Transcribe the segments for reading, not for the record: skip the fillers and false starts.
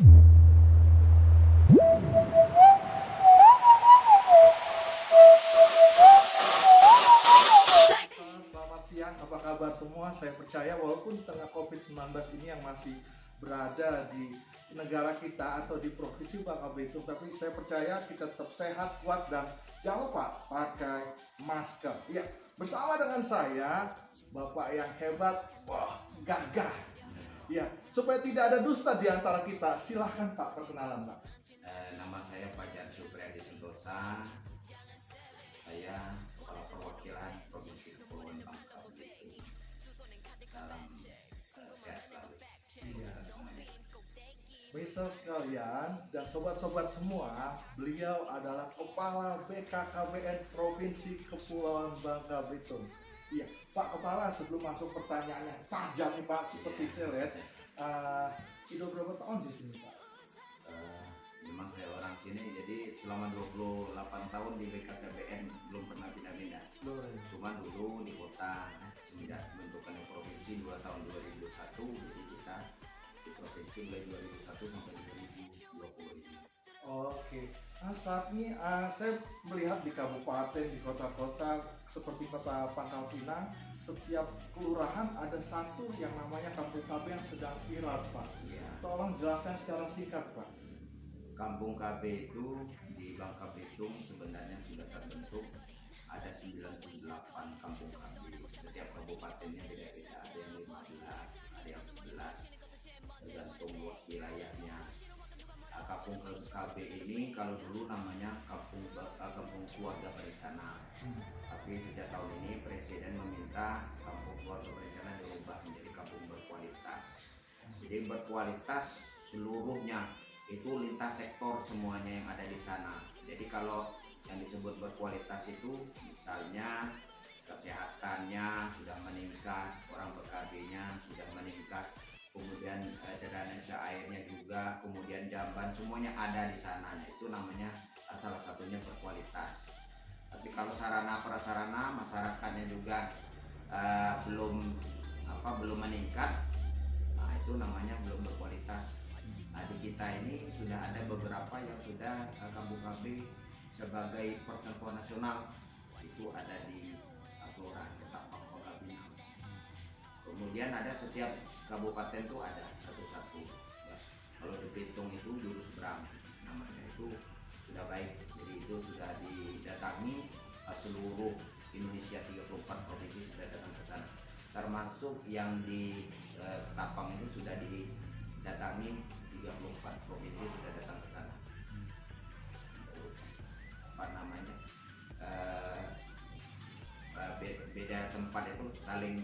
Selamat siang, apa kabar semua? Saya percaya walaupun di tengah COVID-19 ini yang masih berada di negara kita atau di Provinsi Bangka Belitung, tapi saya percaya kita tetap sehat, kuat, dan jangan lupa pakai masker. Ya, bersama dengan saya, Bapak yang hebat, wah, gagah. Ya, supaya tidak ada dusta di antara kita, silahkan Pak, perkenalan Pak. Nama saya Fajar Supriyadi Sentosa. Saya Kepala Perwakilan Provinsi Kepulauan Bangka Belitung. Salam sehat selalu. Iya. Pemirsa sekalian dan sobat-sobat semua, beliau adalah Kepala BKKBN Provinsi Kepulauan Bangka Belitung. Iya, Pak Kepala, sebelum masuk pertanyaan yang tajam nih Pak, seperti saya lihat, sudah berapa tahun di sini Pak? Memang saya orang sini, jadi selama 28 tahun di BKKBN belum pernah pindah-pindah. Cuma dulu di kota, semenjak bentukannya provinsi 2 tahun 2001, jadi kita di provinsi mulai 2001 sampai 2020 ini. Oke, saat ini saya melihat di kabupaten, di kota-kota seperti kota Pangkal Pinang, setiap kelurahan ada satu yang namanya Kampung KB yang sedang viral Pak. Ya, Tolong jelaskan secara singkat Pak. Kampung KB itu di Bangka Belitung sebenarnya sudah terbentuk ada 98 kampung KB. Setiap kabupatennya beda-beda, ada yang 15, ada yang 11, tergantung luas wilayahnya. Kampung KB ini kalau dulu namanya kampung keluarga berencana. Tapi sejak tahun ini Presiden meminta kampung keluarga berencana dirubah menjadi kampung berkualitas. Jadi berkualitas seluruhnya, itu lintas sektor semuanya yang ada di sana. Jadi kalau yang disebut berkualitas itu misalnya kesehatannya sudah meningkat, orang BKB-nya sudah meningkat, kemudian drainase airnya juga, kemudian jamban, semuanya ada di sana. Itu namanya salah satunya berkualitas. Tapi kalau sarana prasarana masyarakatnya juga belum meningkat, nah itu namanya belum berkualitas. Nah, di kita ini sudah ada beberapa yang sudah Kampung KB sebagai percontohan nasional, itu ada di Kelurahan Ketapang Bangka Belitung. Kemudian ada setiap kabupaten tuh ada satu-satu. Ya. Kalau di Belitung itu Jurus Berang namanya, itu sudah baik, jadi itu sudah didatangi seluruh Indonesia, 34 provinsi sudah datang ke sana. Termasuk yang di Ketapang itu sudah didatangi 34 provinsi sudah datang ke sana. Apa namanya? Beda tempat itu saling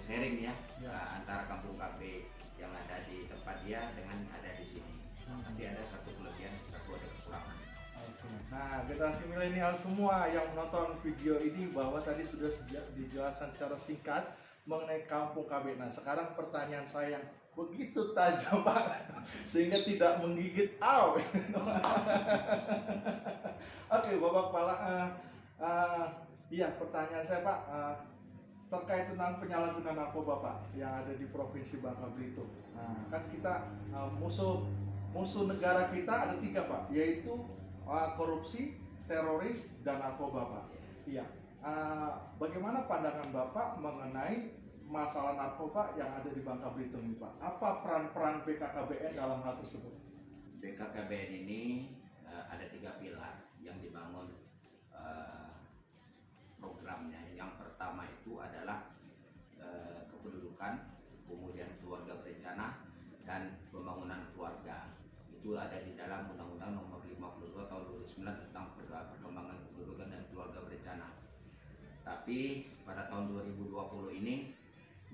sharing ya, antara kampung KB yang ada di tempat dia dengan ada di sini. Pasti ada satu kelebihan, satu ada kekurangan. Nah, generasi milenial semua yang menonton video ini bahwa tadi sudah dijelaskan secara singkat mengenai kampung KB. Nah, sekarang pertanyaan saya yang begitu tajam Pak, sehingga tidak menggigit. Oke, Bapak Kepala, iya, pertanyaan saya Pak, terkait tentang penyalahgunaan narkoba Pak yang ada di Provinsi Bangka Belitung. Nah, kan kita musuh negara kita ada 3 Pak, yaitu korupsi, teroris, dan narkoba Pak. Iya. Bagaimana pandangan Bapak mengenai masalah narkoba yang ada di Bangka Belitung ini Pak? Apa peran-peran BKKBN dalam hal tersebut? BKKBN ini ada 3 pilar yang dibangun programnya. Yang pertama itu adalah kependudukan, kemudian keluarga berencana, dan pembangunan keluarga. Itu ada di dalam Undang-Undang Nomor 52 Tahun 2009 tentang perkembangan kependudukan dan keluarga berencana. Tapi pada tahun 2020 ini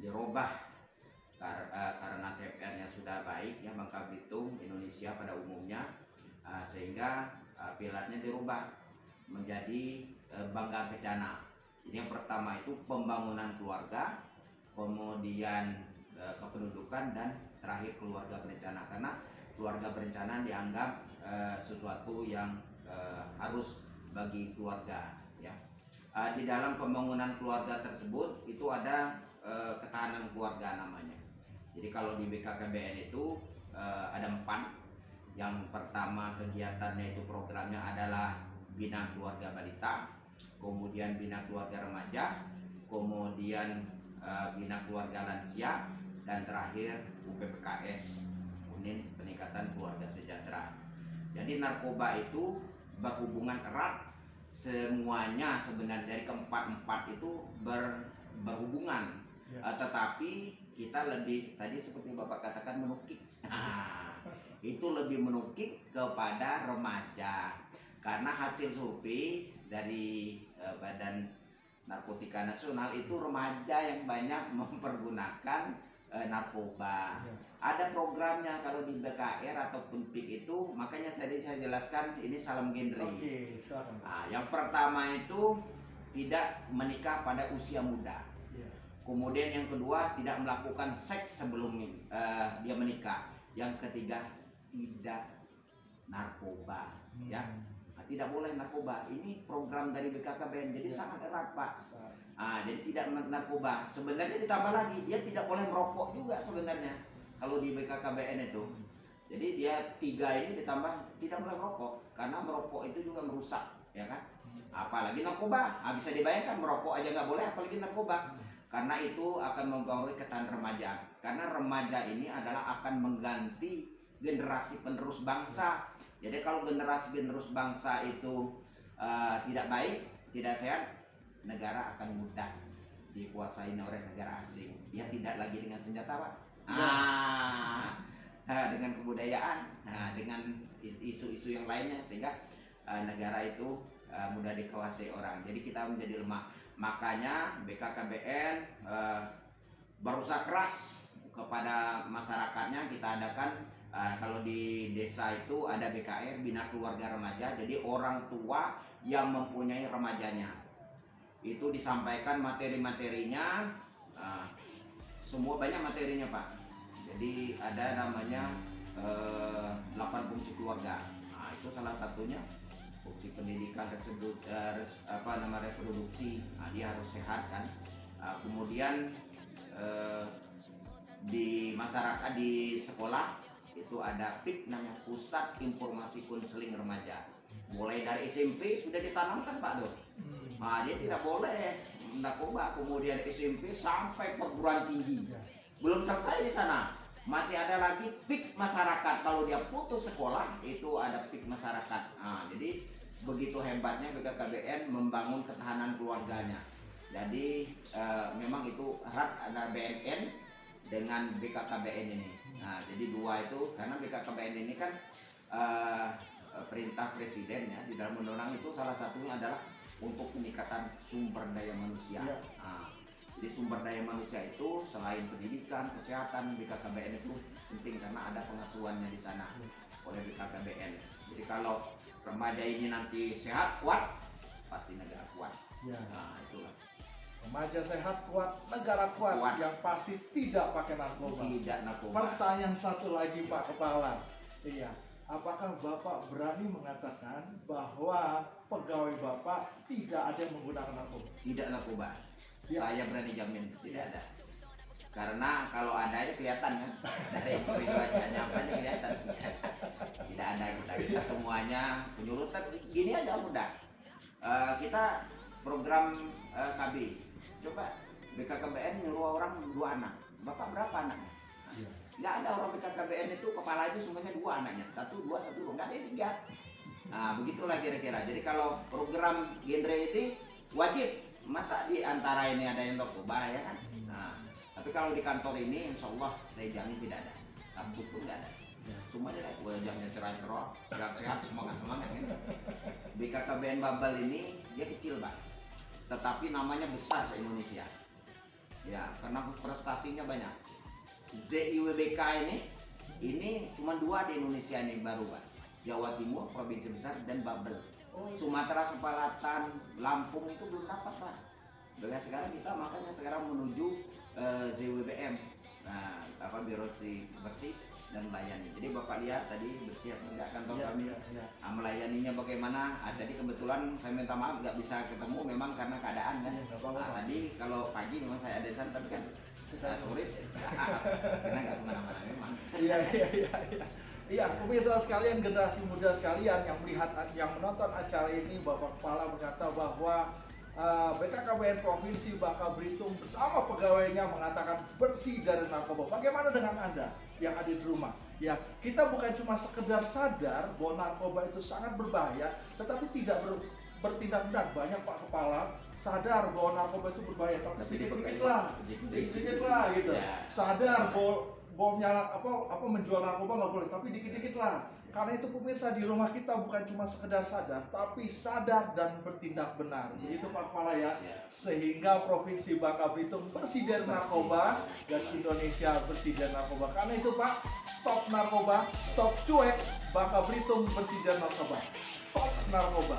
dirubah karena TPR-nya sudah baik ya, Bangka Belitung, Indonesia pada umumnya, sehingga pilarnya dirubah menjadi Bangka Kencana. Jadi yang pertama itu pembangunan keluarga, kemudian kependudukan, dan terakhir keluarga berencana, karena keluarga berencana dianggap sesuatu yang harus bagi keluarga ya. Di dalam pembangunan keluarga tersebut itu ada ketahanan keluarga namanya. Jadi kalau di BKKBN itu ada 4. Yang pertama kegiatannya itu programnya adalah Bina Keluarga Balita, kemudian Bina Keluarga Remaja, kemudian Bina Keluarga Lansia, dan terakhir UPPKS, Unit Peningkatan Keluarga Sejahtera. Jadi narkoba itu berhubungan erat, semuanya sebenarnya dari keempat itu berhubungan, tetapi kita lebih tadi seperti Bapak katakan menukik. Itu lebih menukik kepada remaja karena hasil survei dari Badan Narkotika Nasional itu remaja yang banyak mempergunakan narkoba. Ada programnya kalau di BKR ataupun PIK itu, makanya tadi saya jelaskan ini salam genre. Oke, silakan. Nah, yang pertama itu tidak menikah pada usia muda. Kemudian yang kedua tidak melakukan seks sebelum dia menikah. Yang ketiga tidak narkoba, ya. Nah, tidak boleh narkoba. Ini program dari BKKBN, jadi sangat erat, Pak. Jadi tidak narkoba. Sebenarnya ditambah lagi, dia tidak boleh merokok juga sebenarnya. Kalau di BKKBN itu, jadi dia 3 ini ditambah tidak boleh merokok, karena merokok itu juga merusak, ya kan? Apalagi narkoba, bisa dibayangkan merokok aja nggak boleh, apalagi narkoba. Karena itu akan mempengaruhi ketahanan remaja. Karena remaja ini adalah akan mengganti generasi penerus bangsa. Jadi kalau generasi penerus bangsa itu tidak baik, tidak sehat, negara akan mudah dikuasai oleh negara asing. Dia tidak lagi dengan senjata, Pak. Dengan kebudayaan, dengan isu-isu yang lainnya, sehingga negara itu mudah dikuasai orang. Jadi kita menjadi lemah. Makanya BKKBN berusaha keras kepada masyarakatnya. Kita adakan kalau di desa itu ada BKR, Bina Keluarga Remaja. Jadi orang tua yang mempunyai remajanya itu disampaikan materi-materinya, semua banyak materinya, Pak. Jadi ada namanya 8 fungsi keluarga. Nah, itu salah satunya fungsi pendidikan tersebut, reproduksi. Nah, dia harus sehat kan. Kemudian di masyarakat, di sekolah itu ada PIK, namanya Pusat Informasi Konseling Remaja. Mulai dari SMP sudah ditanamkan, Pak Dok. Nah, dia tidak boleh narkoba. Kemudian SMP sampai perguruan tinggi. Belum selesai di sana. Masih ada lagi PIK masyarakat. Kalau dia putus sekolah itu ada PIK masyarakat. Nah, jadi begitu hebatnya BKKBN membangun ketahanan keluarganya. Jadi memang itu erat ada BNN dengan BKKBN ini. Nah, jadi 2 itu karena BKKBN ini kan perintah presiden, ya, di dalam undang-undang itu salah satunya adalah untuk peningkatan sumber daya manusia. Nah, jadi sumber daya manusia itu selain pendidikan, kesehatan, BKKBN itu penting karena ada pengasuhannya di sana oleh BKKBN. Jadi kalau remaja ini nanti sehat, kuat, pasti negara kuat. Nah, itulah. Remaja sehat, kuat, negara kuat. Yang pasti tidak pakai narkoba. Tidak narkoba. Pertanyaan satu lagi, Pak Kepala. Iya. Apakah Bapak berani mengatakan bahwa pegawai Bapak tidak ada yang menggunakan narkoba? Tidak narkoba. Saya berani jamin tidak ada. Karena kalau ada aja kelihatan kan. Dari ciri wajahnya apa aja kelihatan. Tidak ada kita semuanya penyulutan. Gini aja mudah. Kita program KB. Coba BKKBN nyuruh orang 2 anak. Bapak berapa anaknya? Nggak ada orang BKKBN itu kepala itu semuanya 2 anaknya. 1, 2, 1, 2. Nggak ada yang 3. Nah, begitulah kira-kira. Jadi kalau program genre itu wajib. Masa di antara ini ada yang narkoba, ya kan? Nah, tapi kalau di kantor ini insya Allah saya jamin tidak ada. Satu pun nggak ada. Semuanya wajahnya cerah-cerah, sehat-sehat, semangat-semangat kan. BKKBN Babel ini dia kecil, Pak. Tetapi namanya besar se-Indonesia. Ya, karena prestasinya banyak. ZIWBK ini cuma 2 di Indonesia ini baru, Pak. Jawa Timur, provinsi besar, dan Babel. Sumatera Selatan, Lampung itu belum dapat, Pak. Dengan sekarang kita makanya sekarang menuju ZWBM. Nah, Biro Bersih dan Melayani. Jadi Bapak lihat tadi bersiap enggak kantor kami. Melayaninya bagaimana? Tadi kebetulan saya minta maaf nggak bisa ketemu memang karena keadaan kan. Tadi kalau pagi memang saya ada di sana, tapi kan Nah, sore karena nggak kemana-mana memang. Iya, iya, iya, iya. Iya, pemirsa sekalian, generasi muda sekalian yang melihat, yang menonton acara ini, Bapak Kepala berkata bahwa BKKBN Provinsi Bangka Belitung bersama pegawainya mengatakan bersih dari narkoba. Bagaimana dengan Anda yang ada di rumah? Ya, kita bukan cuma sekedar sadar bahwa narkoba itu sangat berbahaya, tetapi tidak bertindak benar. Banyak Pak Kepala sadar bahwa narkoba itu berbahaya, tapi sedikit-sedikit lah gitu. Ya. Sadar bahwa menjual narkoba nggak boleh, tapi dikit-dikit lah. Karena itu pemirsa, di rumah kita bukan cuma sekedar sadar, tapi sadar dan bertindak benar. Begitu Pak Kepala ya. Sehingga Provinsi Bangka Belitung bersih dari narkoba dan Indonesia bersih dari narkoba. Karena itu Pak, stop narkoba, stop cuek. Bangka Belitung bersih dari narkoba. Stop narkoba.